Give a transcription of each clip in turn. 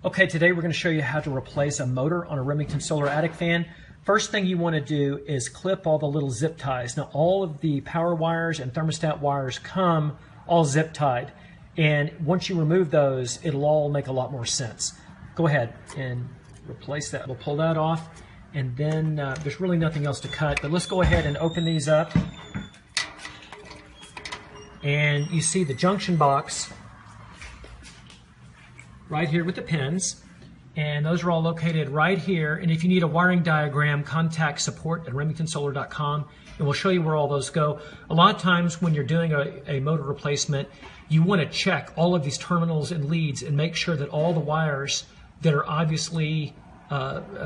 Okay, today we're going to show you how to replace a motor on a Remington Solar attic fan. First thing you want to do is clip all the little zip ties. Now all of the power wires and thermostat wires come all zip tied, and once you remove those it'll all make a lot more sense. Go ahead and replace that. We'll pull that off, and then there's really nothing else to cut, but let's go ahead and open these up. And you see the junction box right here with the pins, and those are all located right here. And if you need a wiring diagram, contact support@remingtonsolar.com and we'll show you where all those go. A lot of times when you're doing a motor replacement, you want to check all of these terminals and leads and make sure that all the wires that are obviously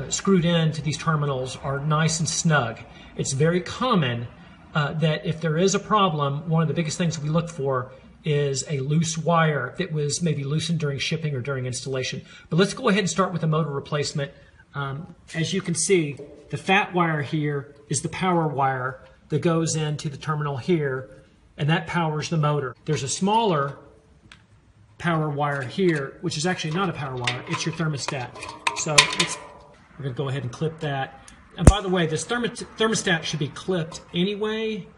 screwed into these terminals are nice and snug. It's very common that if there is a problem, one of the biggest things we look for is a loose wire that was maybe loosened during shipping or during installation. But let's go ahead and start with the motor replacement. As you can see, the fat wire here is the power wire that goes into the terminal here, and that powers the motor. There's a smaller power wire here, which is actually not a power wire, it's your thermostat. So we're going to go ahead and clip that. And by the way, this thermostat should be clipped anyway.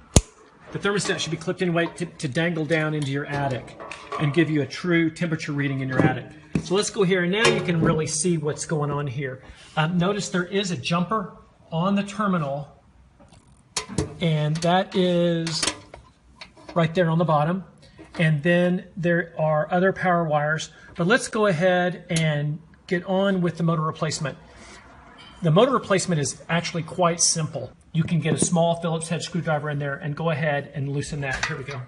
The thermostat should be clipped anyway to dangle down into your attic and give you a true temperature reading in your attic. So let's go here, and now you can really see what's going on here. Notice there is a jumper on the terminal, and that is right there on the bottom. And then there are other power wires. But let's go ahead and get on with the motor replacement. The motor replacement is actually quite simple. You can get a small Phillips head screwdriver in there and go ahead and loosen that. Here we go.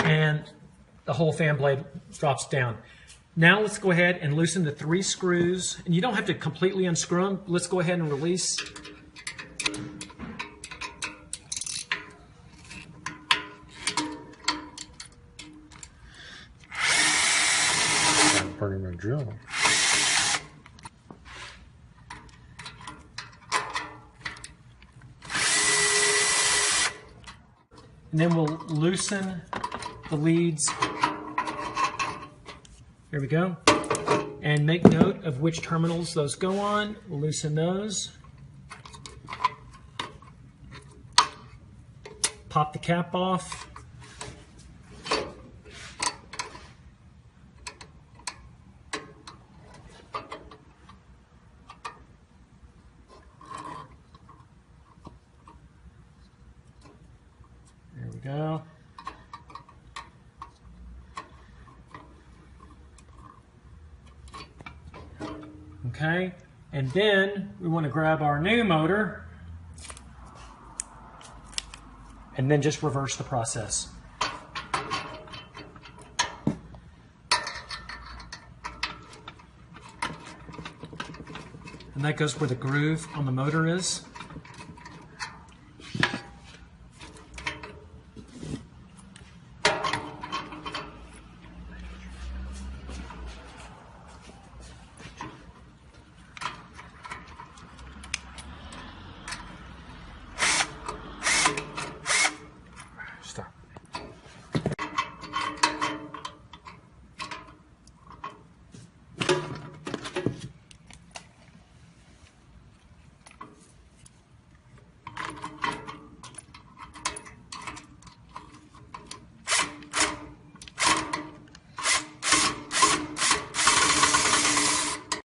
And the whole fan blade drops down. Now let's go ahead and loosen the 3 screws. And you don't have to completely unscrew them. Let's go ahead and release. Burning my drill. And then we'll loosen the leads. There we go. And make note of which terminals those go on. We'll loosen those. Pop the cap off. There we go. Okay, and then we want to grab our new motor and then just reverse the process. And that goes where the groove on the motor is.